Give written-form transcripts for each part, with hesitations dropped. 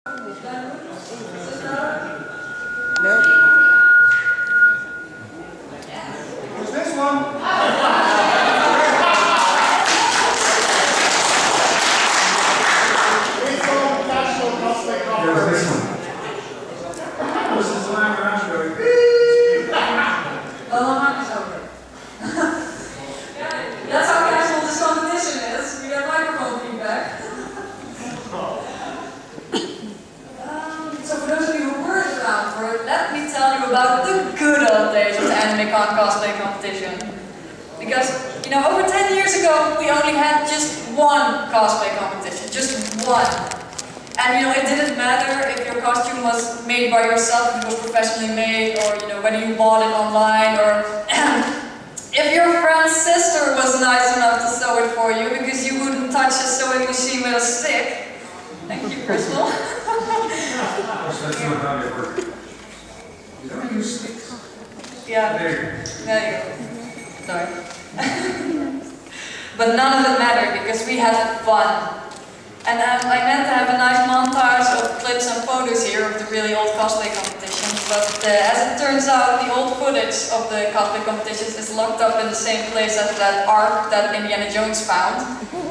What's this one? It's called Casual Cosplay Compo. What's this one? This is the lamb and ash going. That's how casual this competition is. We got microphone feedback. So for those of you who weren't around for it, let me tell you about the good old days of the Animecon cosplay competition. Because, you know, over 10 years ago, we only had just one cosplay competition. Just one. And, you know, it didn't matter if your costume was made by yourself, if it was professionally made, or, you know, whether you bought it online, or if your friend's sister was nice enough to sew it for you because you wouldn't touch a sewing machine with a stick. Thank you, Crystal. That's not how they work. You don't use sticks. Yeah. There you go. Sorry. But none of it mattered because we had fun. And I meant to have a nice montage of clips and photos here of the really old cosplay competitions, but as it turns out, the old footage of the cosplay competitions is locked up in the same place as that ark that Indiana Jones found.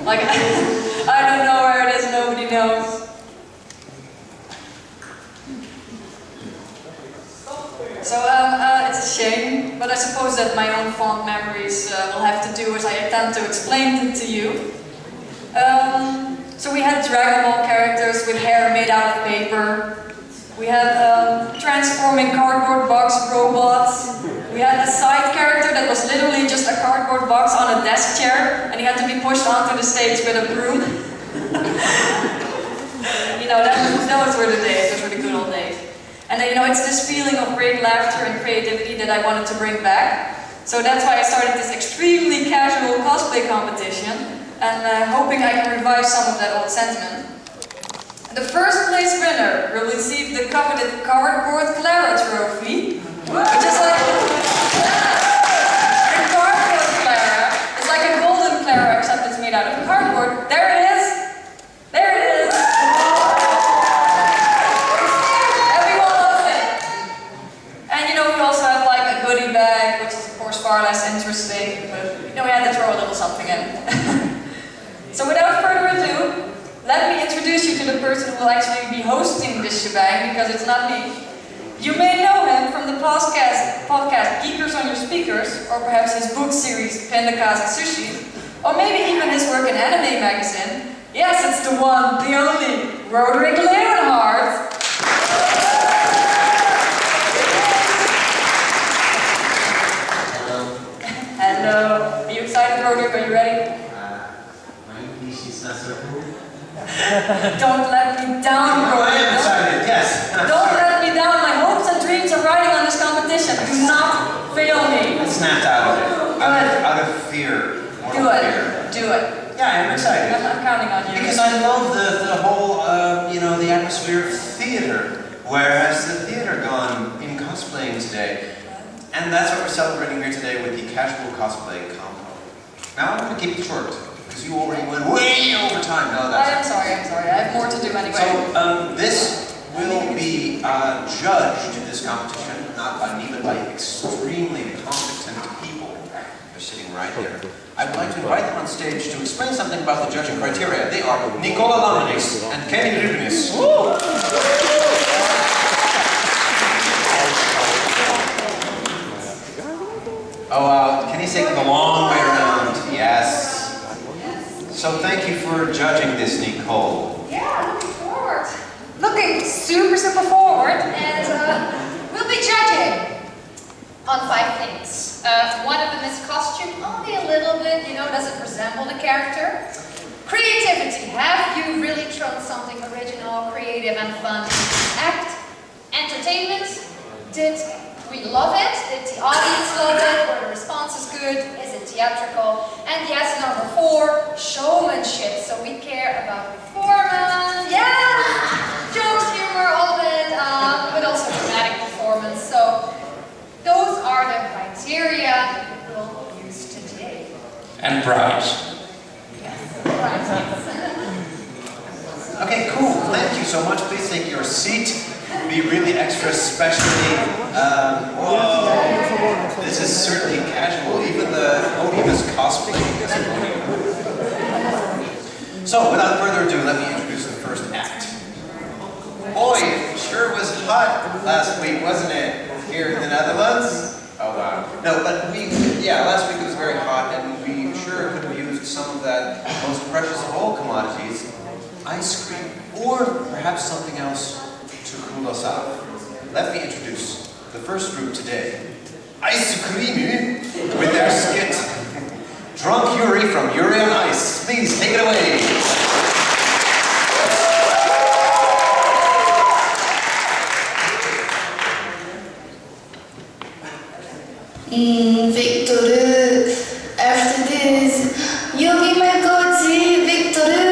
Like, I don't know where it is, nobody knows. So it's a shame, but I suppose that my own fond memories will have to do as I attempt to explain them to you. So we had Dragon Ball characters with hair made out of paper. We had transforming cardboard box robots. We had a side character that was literally just a cardboard box on a desk chair, and he had to be pushed onto the stage with a broom. You know, those were the days, those were the good old days. And then, you know, it's this feeling of great laughter and creativity that I wanted to bring back. So that's why I started this extremely casual cosplay competition, and hoping I can revive some of that old sentiment. The first place winner will receive the coveted cardboard Clara trophy, which is like the cardboard Clara. It's like a golden Clara, except it's made out of cardboard. There it is. There it is. Everyone loves it. And you know, we also have like a goodie bag, which is of course far less interesting, but you know, we had to throw a little something in. So without further ado, let me introduce you to the person who will actually be hosting this shebang, because it's not me. You may know him from the podcast Geekers on Your Speakers, or perhaps his book series Pendaka's and Sushi, or maybe even his work in Anime magazine. Yes, it's the one, the only, Roderick Leeuwenhard. Hello. Hello. Are you excited, Roderick? Are you ready? Don't let me down, bro. I am excited, yes. Don't let me down. My hopes and dreams are riding on this competition. Do not fail me. I snapped out of it. Out of fear. Do it. Fear. Do it. Yeah, I'm excited. I'm counting on you. Because I love the whole, you know, the atmosphere of theater. Whereas the theater gone in cosplaying today. And that's what we're celebrating here today with the Casual Cosplay Compo. Now I'm going to keep it short. Because you already went way over time. No, that's I'm sorry. I have more to do anyway. So, this will be judged in this competition, not by me, but by extremely competent people. They're sitting right there. I would like to invite them on stage to explain something about the judging criteria. They are Nicola Lamanis and Kenny Rubinis. Oh, Kenny's taking the long way around. Yes. So thank you for judging this, Nicole. Yeah, looking forward. Looking super forward, and we'll be judging on 5 things. One of them is costume, only a little bit, you know, does it resemble the character? Creativity, have you really thrown something original, creative and fun into this act? Entertainment, did we love it? Did the audience love it? Were the responses good? Is it theatrical? And yes, number 4, showmanship. So we care about performance, yeah, jokes, humor, all of it, but also dramatic performance. So those are the criteria we'll use today. And prize. Yes, right, yes. Okay, cool. Thank you so much. Please please take your seat. It will be really extra specially. Whoa! This is certainly casual. Even the podium is cosplaying as a podium. So, without further ado, let me introduce the first act. Boy, it sure was hot last week, wasn't it? Here in the Netherlands? Oh wow. No, but last week it was very hot, and we sure could have used some of that most precious of all commodities, ice cream, or perhaps something else to cool us off. Let me introduce the first group today, Ice Cream, with their skit, Drunk Yuri from Yuri on Ice. Please take it away. Victor, after this, you'll be my goatee, Victor.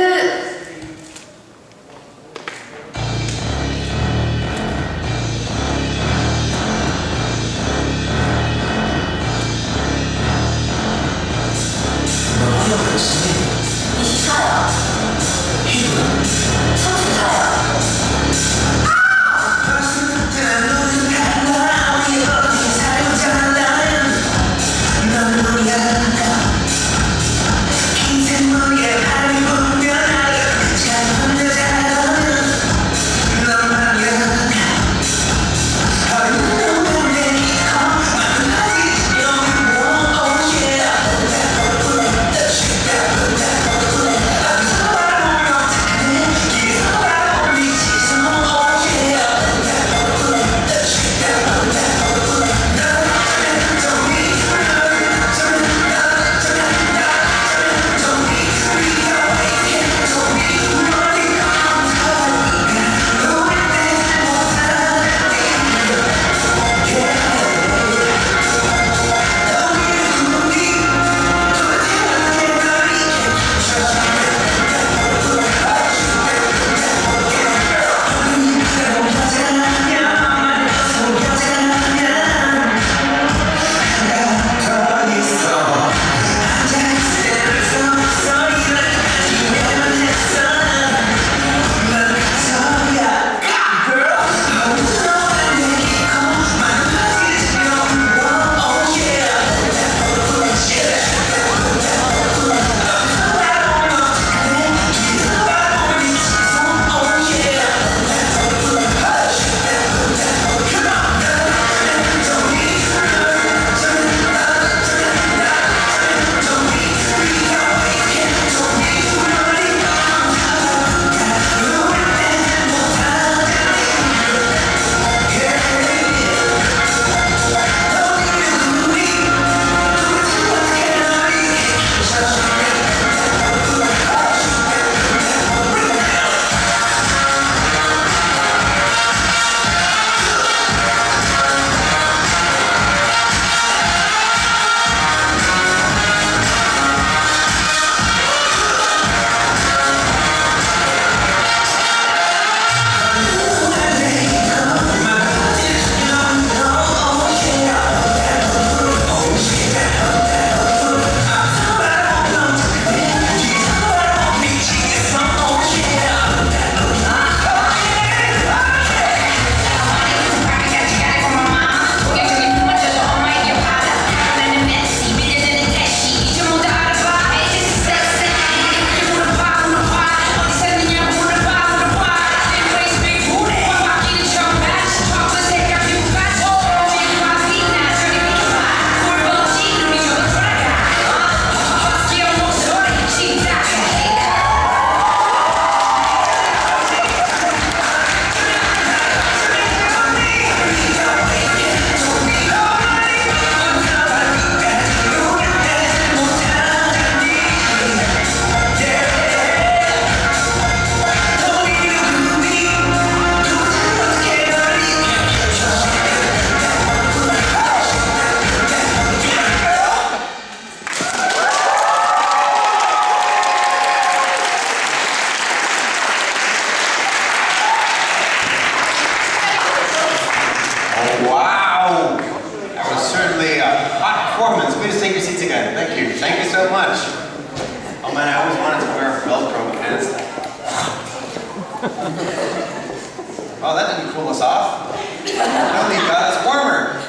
Oh, that didn't cool us off. Only got us warmer.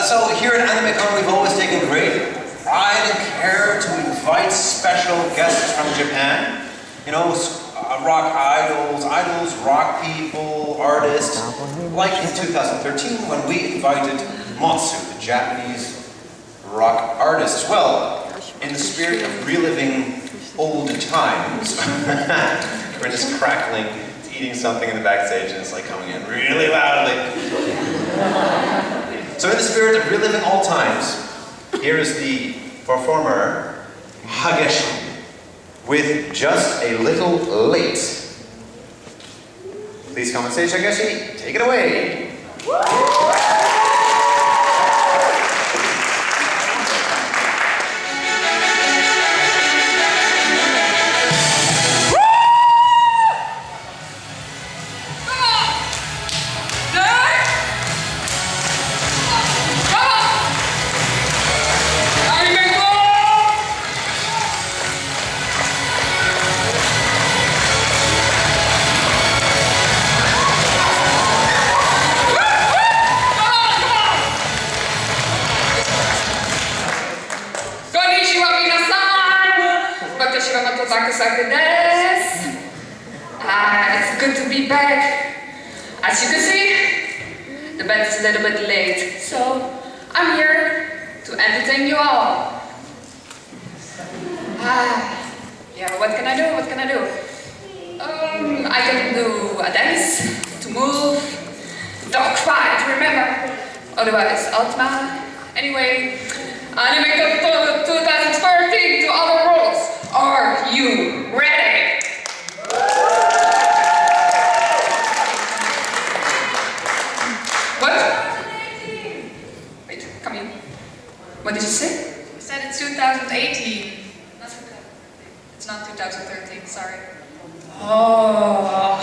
So here at Animecon, we've always taken great pride and care to invite special guests from Japan. You know, rock idols, rock people, artists. Like in 2013 when we invited Matsu, the Japanese rock artist. Well, in the spirit of reliving old times. Brita's crackling, eating something in the backstage, and it's like coming in really loudly. So in the spirit of reliving all times, here is the performer, Hageshi, with Just a Little Late. Please come on stage, Hageshi, take it away. It's good to be back. As you can see, the band is a little bit late, so I'm here to entertain you all. Yeah, what can I do? What can I do? I can do a dance, to move, don't cry, to remember. Otherwise, Altma. Anyway, Animecon 2013 to other worlds. Are you ready? What? Wait, come in. What did you say? I said it's 2018. It's not 2013, sorry. Oh,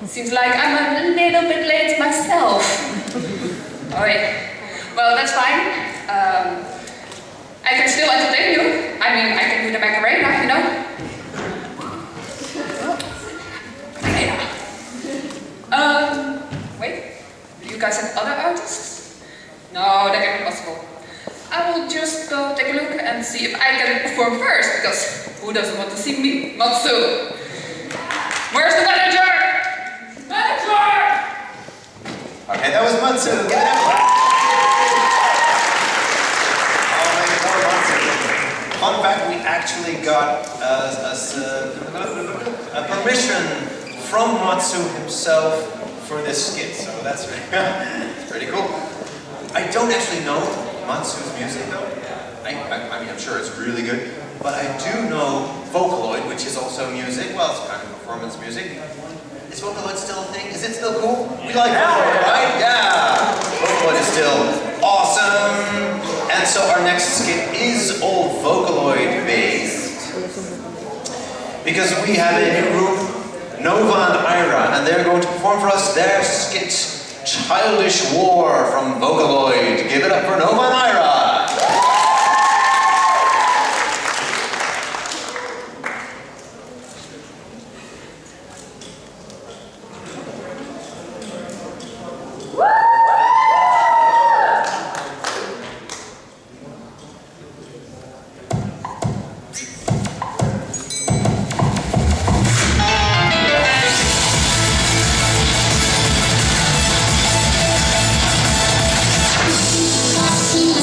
seems like I'm a little bit late myself. Alright, well that's fine. I can still entertain you. I mean, I can do the Macarena, you know? Wait, do you guys have other artists? No, that can't be possible. I will just go take a look and see if I can perform first, because who doesn't want to see me? Matsu! Where's the manager? Manager! Okay, that was Matsu. Give it up. Fun fact, we actually got a permission from Matsu himself for this skit, so that's pretty cool. I don't actually know Matsu's music though. I mean, I'm sure it's really good, but I do know Vocaloid, which is also music. Well, it's kind of performance music. Is Vocaloid still a thing? Is it still cool? We like Vocaloid, right? Yeah! Vocaloid is still awesome! And so our next skit is all Vocaloid based. Because we have a new group, Nova and Ira, and they're going to perform for us their skit, Childish War from Vocaloid. Give it up for Nova and Ira!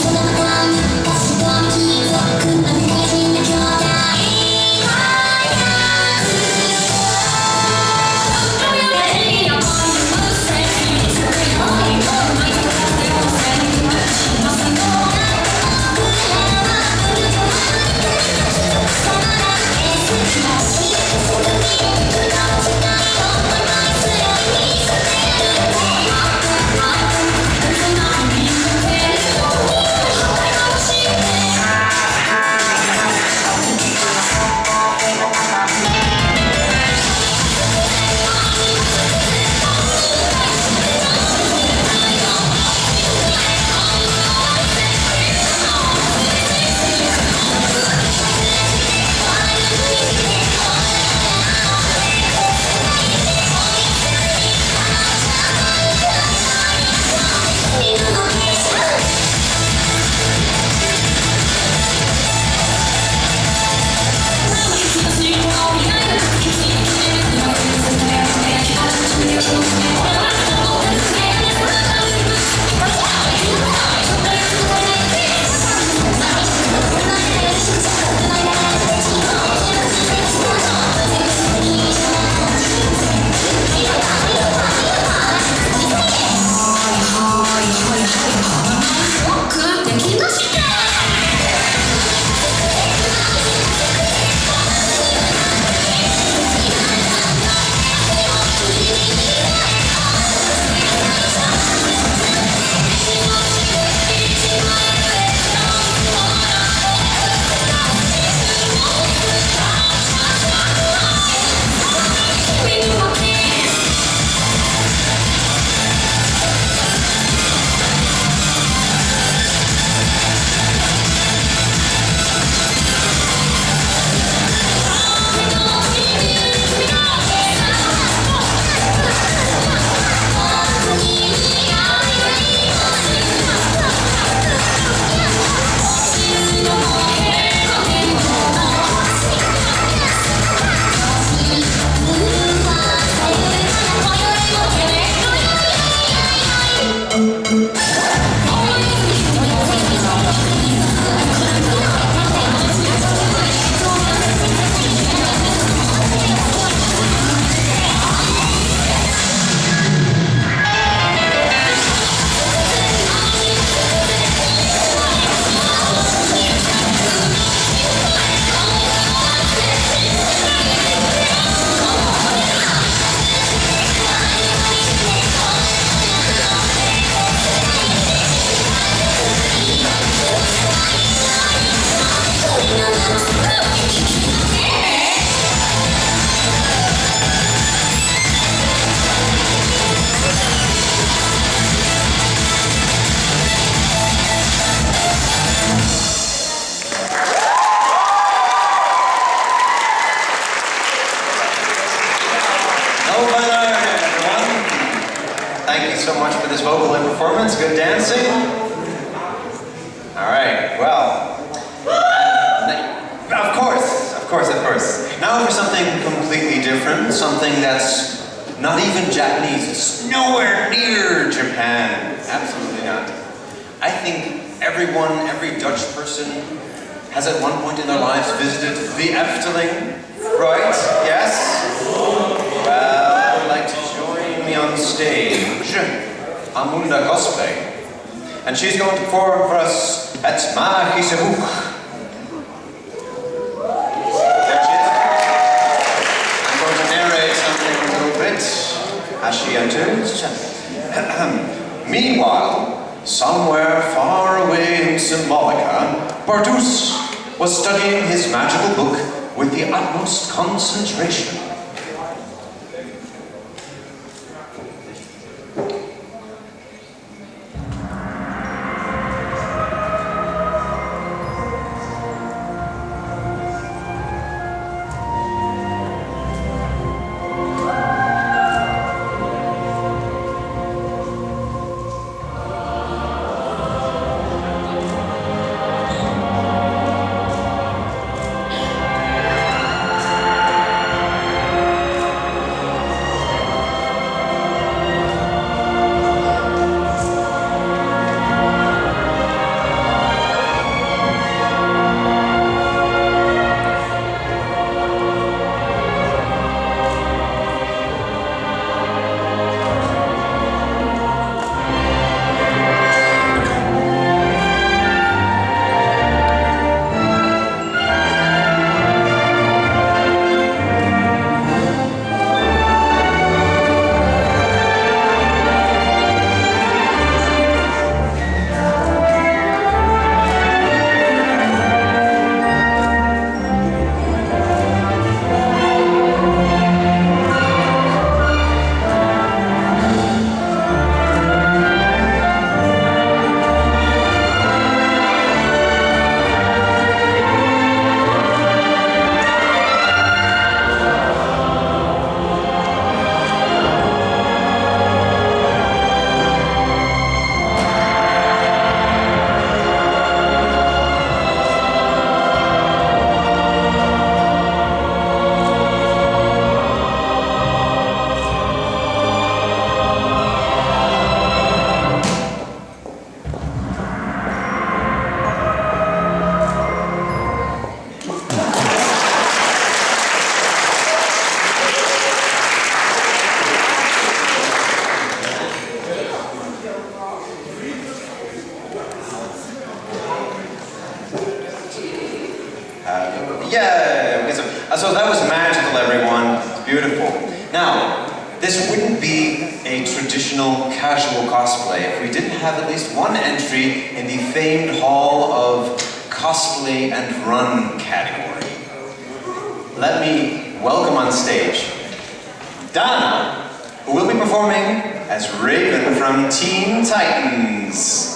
Thank you. so much for this vocal and performance. Good dancing. All right, well, of course. Now for something completely different, something that's not even Japanese. It's nowhere near Japan. Absolutely not. I think every Dutch person has at one point in their lives visited the Efteling, right? Yes? Well, I would like to join me on stage, Amunda Cosplay. And she's going to perform for us at Magische Boek. There she is. I'm going to narrate something a little bit as she enters. Meanwhile, somewhere far away in Symbolica, Bartus was studying his magical book with the utmost concentration. So that was magical, everyone. Beautiful. Now, this wouldn't be a traditional casual cosplay if we didn't have at least one entry in the famed Hall of Cosplay and Run category. Let me welcome on stage Donna, who will be performing as Raven from Teen Titans.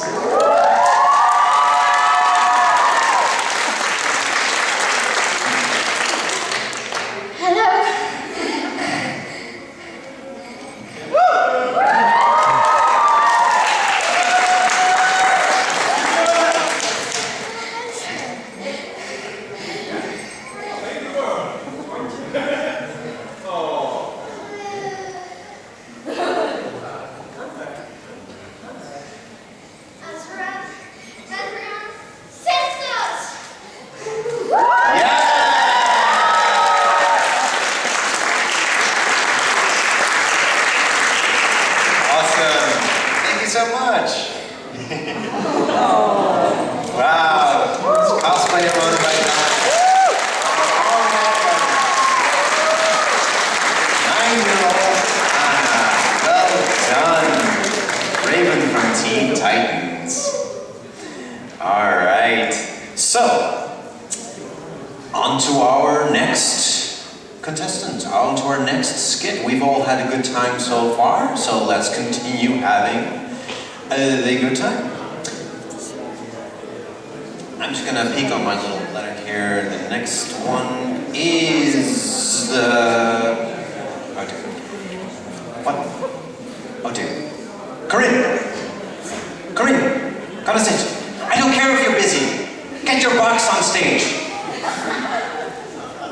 So much. Wow, it's cosplay everyone right now. 9-year-old Anna. Well done. Raven from Teen Titans. Alright, so on to our next contestant, on to our next skit. We've all had a good time so far, so let's continue having a good time. I'm just gonna peek on my little letter here. The next one is the... Oh dear. What? Oh dear. Corinne, come on stage. I don't care if you're busy. Get your box on stage.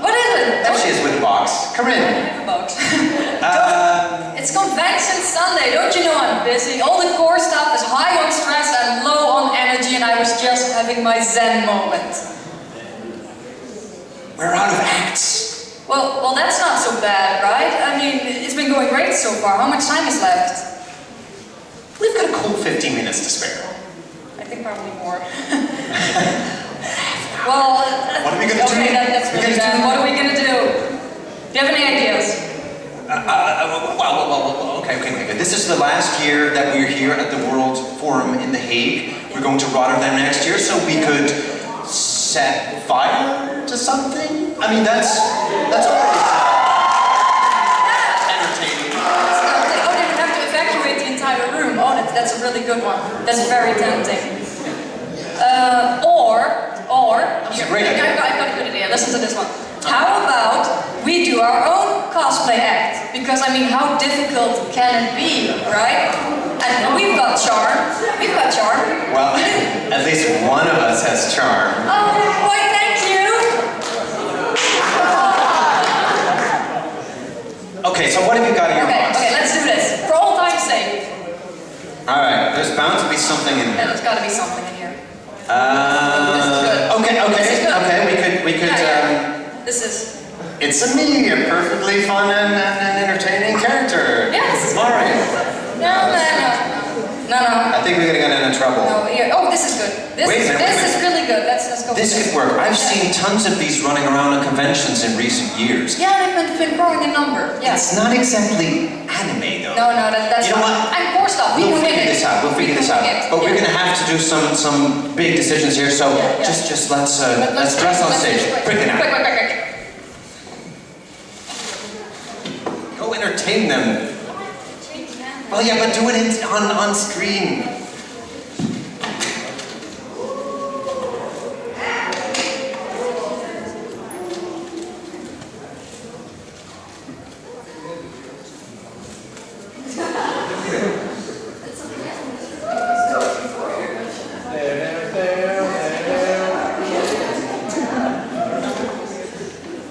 What is it? There she is with the box. Corinne. Box. It's convention Sunday. Don't you know I'm busy? All the core stuff is high on stress and low on energy, and I was just having my Zen moment. We're out of acts. Well, that's not so bad, right? I mean, it's been going great so far. How much time is left? We've got a cool 15 minutes to spare. I think probably more. Well, what are we gonna do? Okay, that's really bad. What are we gonna do? Do you have any ideas? Well, okay. This is the last year that we're here at the World Forum in The Hague. We're going to Rotterdam next year, so we could set fire to something. I mean, that's always entertaining. Oh, they would have to evacuate the entire room. Oh, that's a really good one. That's very tempting. Or That's a great idea. I've got a good idea. Listen to this one. How about we do our own cosplay act? Because I mean, how difficult can it be, right? And we've got charm. We've got charm. Well, at least one of us has charm. Oh, why, thank you. Okay, so what have you got in your box? Okay, let's do this. For all time's sake. All right, there's bound to be something in Yeah, here. there's got to be something in here. This is good. Okay, we could. This is. It's me, a perfectly fun and entertaining character. Yeah, this is good. Mario. No. I think we're gonna get into trouble. No, here. Oh, this is good. This is really good. Let's go. This could work. I've seen tons of these running around at conventions in recent years. Yeah, they've been growing in number. Yes. It's not exactly anime though. No, that's you know what? I'm core stuff. We'll figure this out. We'll figure this out. But we're gonna have to do some big decisions here. So just let's dress on stage. Quick now. Quick. Go entertain them. Well, yeah, but do it on screen.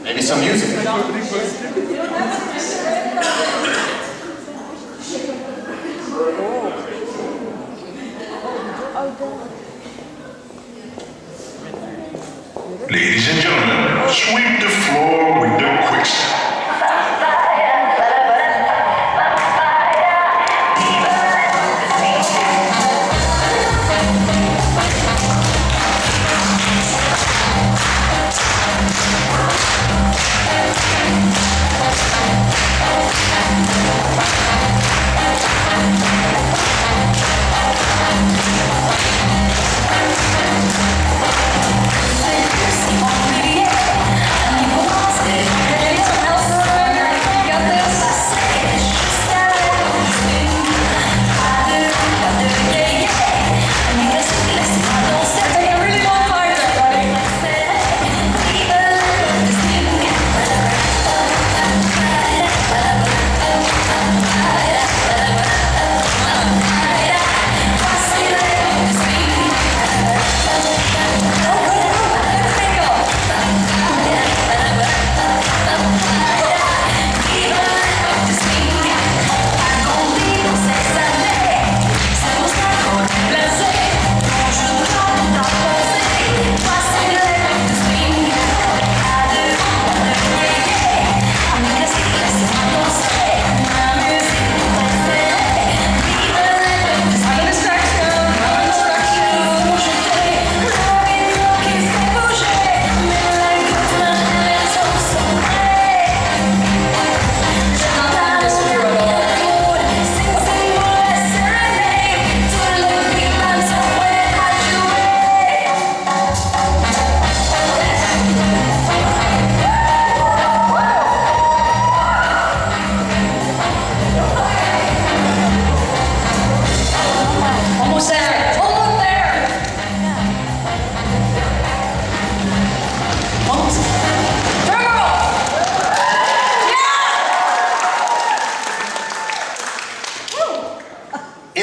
Maybe some music.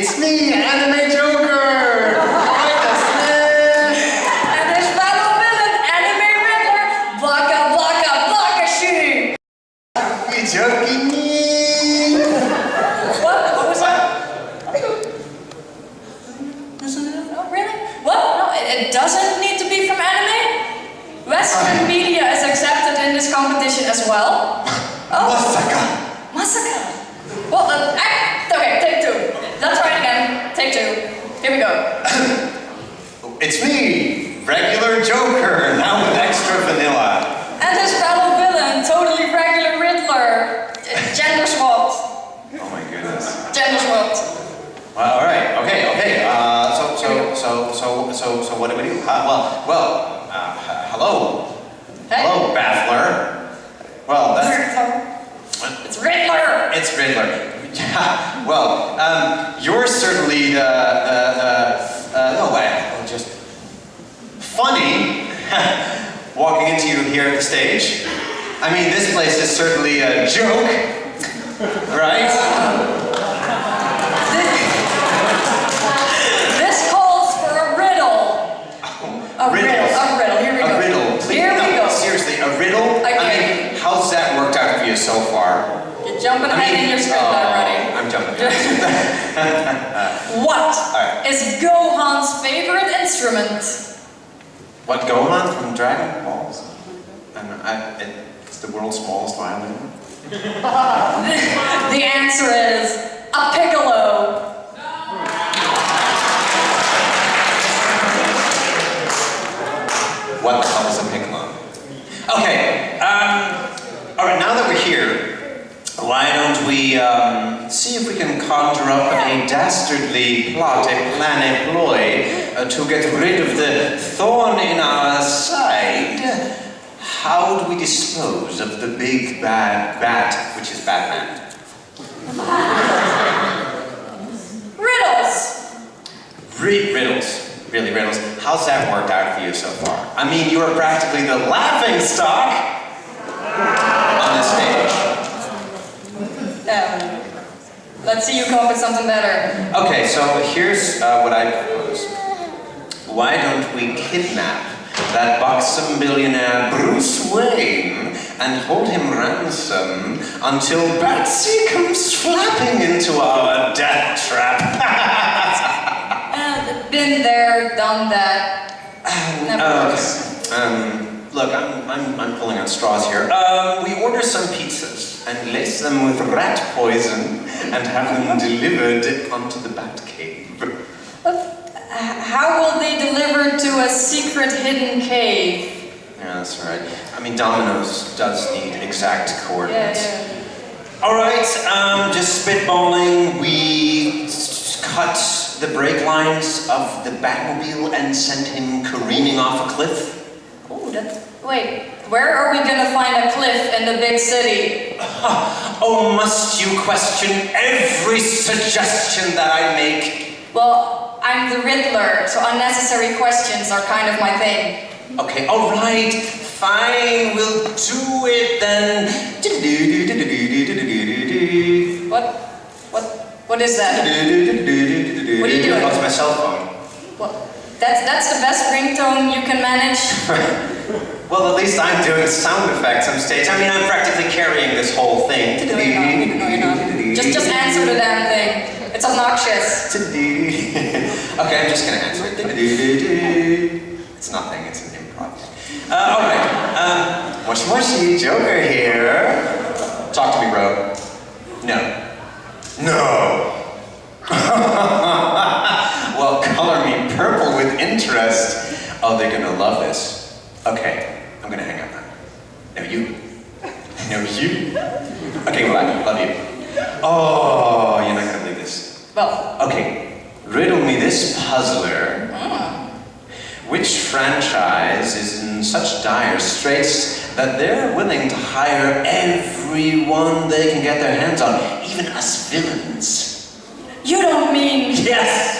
It's me, Anime Joker! And his fellow villain, Anime Riddler, Blocka, Blocka, Blocka Shooting! You joking me? What was that? Oh, really? What? No, it doesn't need to be from anime? Western media is accepted in this competition as well. Oh. Masaka! Well, okay, take two. Let's try it again. Take two. Here we go. It's me, regular Joker, now with extra vanilla. And his fellow villain, totally regular Riddler. Gender swapped. Oh my goodness. Gender swapped. Well, all right, okay. So what do we do? Hello. Hey. Hello, Baffler. Well, that's... It's Riddler! It's Riddler. Yeah, well, you're certainly just funny walking into you here at the stage. I mean, this place is certainly a joke, right? This calls for a riddle. A riddle. Here we go. A riddle, please. Here we go. Seriously, a riddle? Okay. I mean, how's that worked out for you so far? You're jumping ahead in your script already. I'm jumping ahead. What is Gohan's favorite instrument? What, Gohan from Dragon Balls? It's the world's smallest violin. The answer is a piccolo. What the hell is a piccolo? Okay, alright, now that we're here, why don't we see if we can conjure up a dastardly plot, a plan, a ploy to get rid of the thorn in our side? How do we dispose of the big bad bat, which is Batman? Riddles. Riddles. Really, riddles. How's that worked out for you so far? I mean, you are practically the laughing stock on the stage. Let's see you come up with something better. Okay, so here's what I propose. Why don't we kidnap that buxom billionaire Bruce Wayne and hold him ransom until Batsy comes flapping into our death trap? Been there, done that. Never works. Look, I'm pulling at straws here. We order some pizzas and lace them with rat poison and have them delivered onto the Batcave. How will they deliver to a secret hidden cave? Yeah, that's right. I mean, Domino's does need exact coordinates. Yeah. Alright, just spitballing. We cut the brake lines of the Batmobile and send him careening off a cliff. Oh, wait, where are we gonna find a cliff in the big city? Oh, must you question every suggestion that I make? Well, I'm the Riddler, so unnecessary questions are kind of my thing. Okay, alright, fine, we'll do it then. What is that? What are you doing? That's my cell phone. What? That's the best ringtone you can manage? Well, at least I'm doing sound effects on stage. I mean, I'm practically carrying this whole thing. No, you're not. Just answer the damn thing. It's obnoxious. Okay, I'm just gonna answer it. It's nothing, it's an improv. Alright, Moshi Moshi, Joker here. Talk to me, bro. No. No! Well, color me purple with interest. Oh, they're gonna love this. Okay, I'm gonna hang up now. No, you. No, you. Okay, bye. Love you. Oh, you're not gonna believe this. Well. Okay, riddle me this, puzzler. Which franchise is in such dire straits that they're willing to hire everyone they can get their hands on, even us villains? You don't mean... Yes,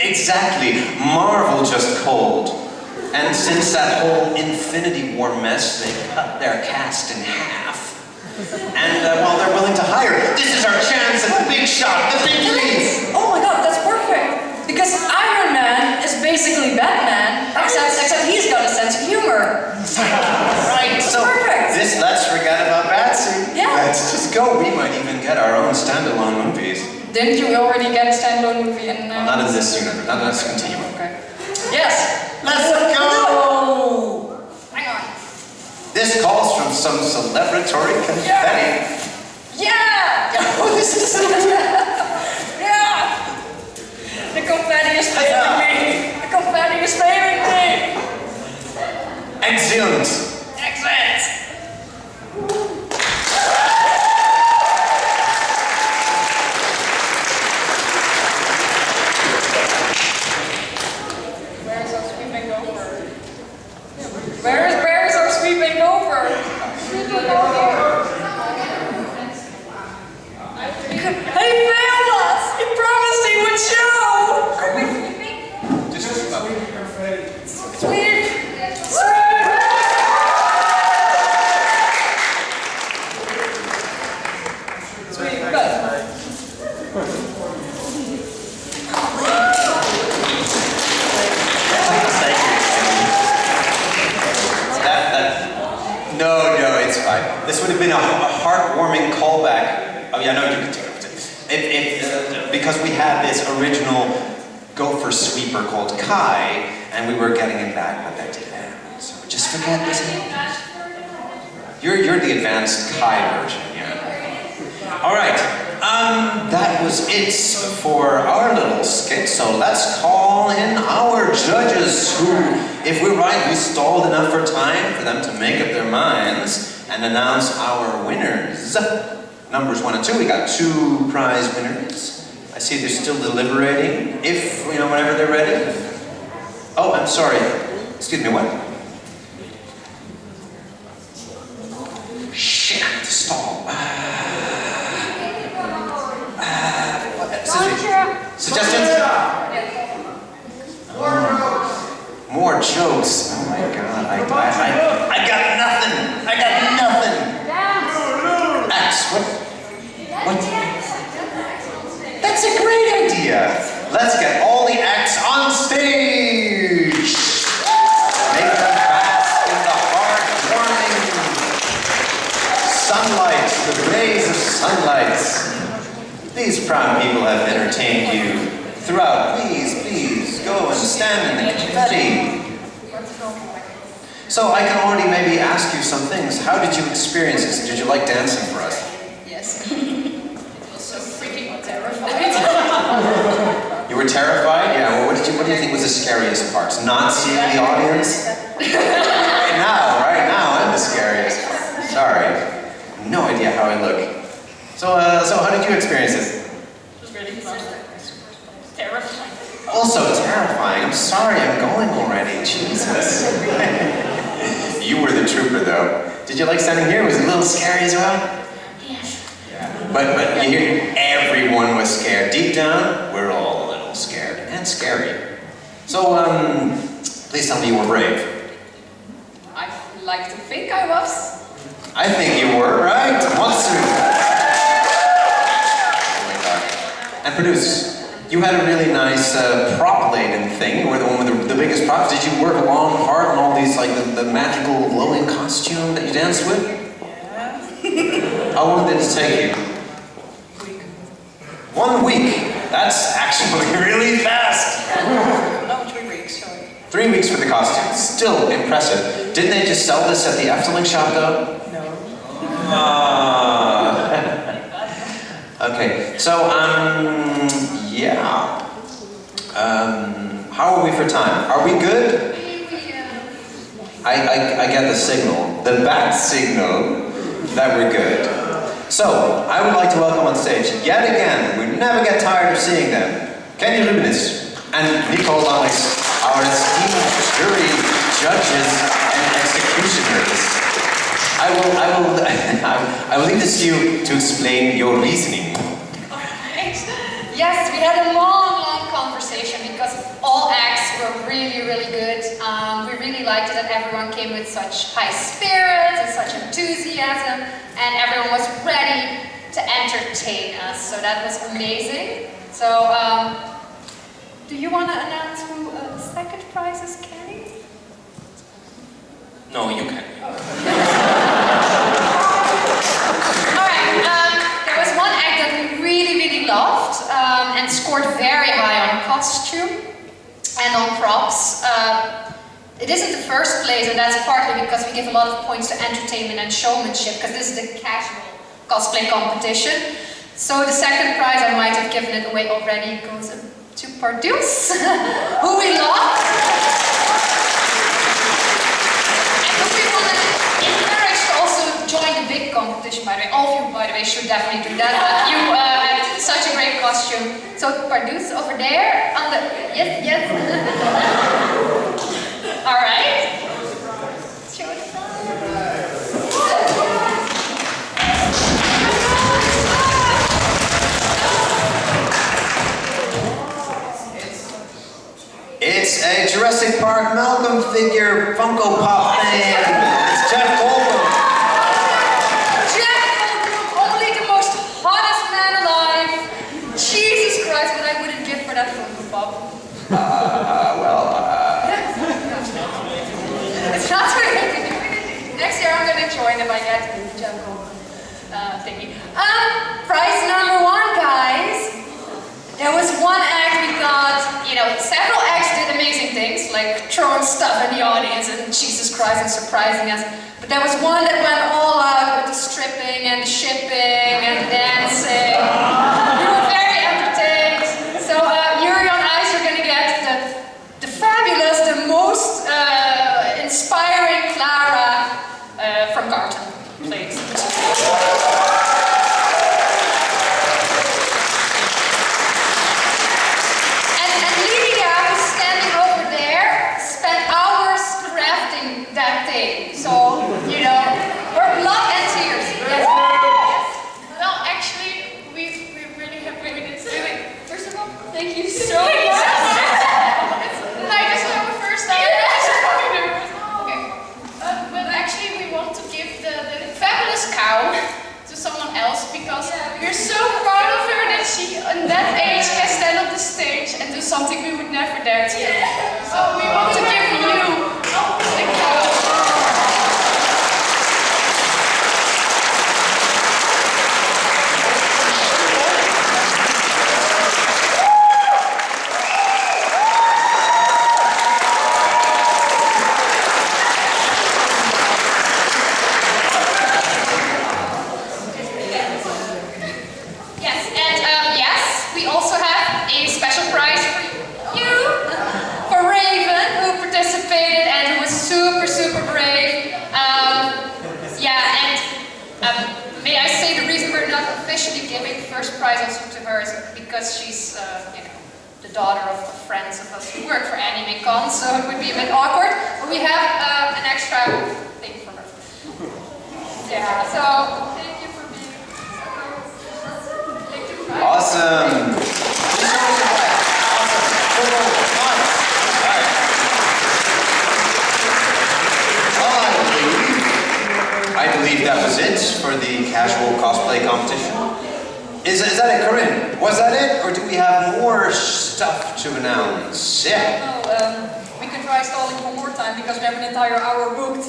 exactly. Marvel just called. And since that whole Infinity War mess, they cut their cast in half. And, well, they're willing to hire. This is our chance at the big shot, the big lead. Oh my god, that's get our own standalone movies. Didn't you already get a standalone movie in... Well, not in this universe, not in this continuum. Okay. Yes! Let's go! Hang on. This calls from some celebratory confetti. Yeah! Oh, this is so yeah! The confetti is failing me! The confetti is failing me! Excellent! Excellent! Where's our sweeping over? Where's our sweeping over? Sweeping over! He failed us! He promised he would show! Are we sweeping? Just Sweep! Sweep! No, it's fine. This would have been a heartwarming callback. Oh yeah, no, you can take it. Because we had this original gopher sweeper called Kai, and we were getting him back, but that didn't happen. So just forget this. You're the advanced Kai version, yeah. All right, that was it for our little skit. So let's call in our judges, who, if we're right, we stalled enough for time for them to make up their minds and announce our winners. Numbers 1 and 2, we got 2 prize winners. I see they're still deliberating, if, whenever they're ready. Oh, I'm sorry. Excuse me, what? Shit, I have to stall. Suggestions? More jokes. Oh my god, I got nothing. I got nothing. Acts, what? That's a great idea. Let's get all the acts on stage. Make them bask in the heart-warming sunlight, the rays of sunlight. These proud people have entertained you throughout. Please, go and stand in the confetti. So I can already maybe ask you some things. How did you experience this? Did you like dancing for us? Yes. It was so freaking terrifying. You were terrified? Yeah, well, what do you think was the scariest part? Not seeing the audience? Right now, I'm the scariest. Sorry. No idea how I look. So how did you experience this? It was really fun. Terrifying. Also terrifying. I'm sorry, I'm going already. Jesus. You were the trooper, though. Did you like standing here? Was it a little scary as well? Yes. Yeah. But you hear, everyone was scared. Deep down, we're all a little scared and scary. So, please tell me you were brave. I like to think I was. I think you were, right? Monster. And produce, you had a really nice prop-laden thing. You were the one with the biggest props. Did you work long, hard on all these, like the magical glowing costume that you danced with? Yeah. How long did it take you? Week. 1 week. That's actually really fast. No, 3 weeks, sorry. 3 weeks for the costume. Still impressive. Didn't they just sell this at the Efteling shop, though? No. Okay, so, yeah. How are we for time? Are we good? I get the signal, the bat signal, that we're good. So, I would like to welcome on stage, yet again, we never get tired of seeing them, Kenny Rubinis and Nicole Alex, our esteemed jury judges and executioners. I will leave this to you to explain your reasoning. Alright. Yes, we had a long conversation because all acts were really good. We really liked it that everyone came with such high spirits and such enthusiasm, and everyone was ready to entertain us. So that was amazing. So, do you want to announce who second prize is, Kenny? No, you can. Alright, there was one and scored very high on costume and on props. It isn't the first place, and that's partly because we give a lot of points to entertainment and showmanship, because this is the casual cosplay competition. So the second prize, I might have given it away already, goes to Pardoes, who we love. And who we want to encourage to also join the big competition, by the way. All of you, by the way, should definitely do that. But you had such a great costume. So Pardoes over there, on the, yes. All right. Show it. It's a Jurassic Park Malcolm figure Funko Pop fan. It's Jeff Goldblum. Jeff Goldblum, only the most hottest man alive. Jesus Christ, what I wouldn't give for that Funko Pop. It's not really. Next year I'm gonna join if I get Jeff Goldblum thingy. Prize number 1, guys. There was one act we thought, several acts did amazing things, like throwing stuff in the audience and Jesus Christ and surprising us. But there was one that went all out with the stripping and the shipping and the dancing. We were very entertained. So Yuri on Ice, you're gonna get the fabulous, the most inspiring Clara from Garten, please. So, we're blood and tears. Yes. Well, actually, we're really happy with this. First of all, thank you so much. It's like this is our first time. Okay. But actually, we want to give the fabulous cow to someone else because we're so proud of her that she, at that age, can stand on the stage and do something we would never dare to do. So we want to give you the cow. May I say the reason we're not officially giving the first prize also to her is because she's, the daughter of friends of us who work for Animecon, so it would be a bit awkward. But we have an extra thing for her. Yeah, so thank you for being so take the prize. Awesome. I believe that was it for the casual cosplay competition. Is that it, Corinne? Was that it? Or do we have more stuff to announce? Yeah. No, we could try stalling one more time because we have an entire hour booked.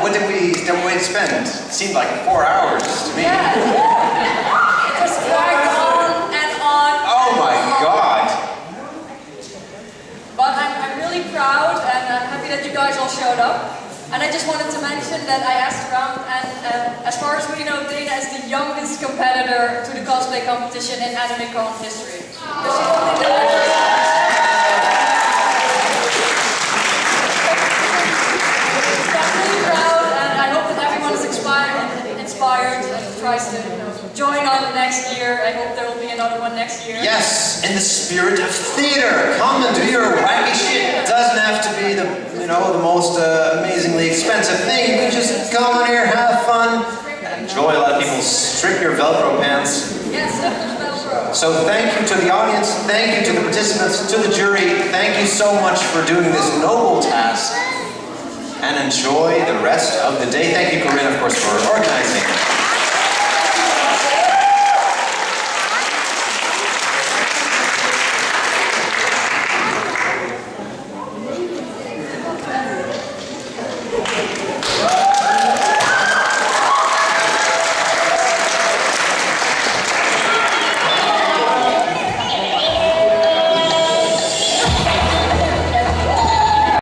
What did we spend? It seemed like 4 hours to me. Yeah. It just dragged on and on. Oh my God. But I'm really proud and happy that you guys all showed up. And I just wanted to mention that I asked around, and as far as we know, Dana is the youngest competitor to the cosplay competition in Animecon history. So she's only the I'm really proud, and I hope that everyone is inspired and tries to join on next year. I hope there will be another one next year. Yes, in the spirit of theater. Come and do your wacky shit. It doesn't have to be the most amazingly expensive thing. You can just come on here, have fun, enjoy. A lot of people strip your Velcro pants. Yes, Velcro. So thank you to the audience, thank you to the participants, to the jury. Thank you so much for doing this noble task. And enjoy the rest of the day. Thank you, Corinne, of course, for organizing.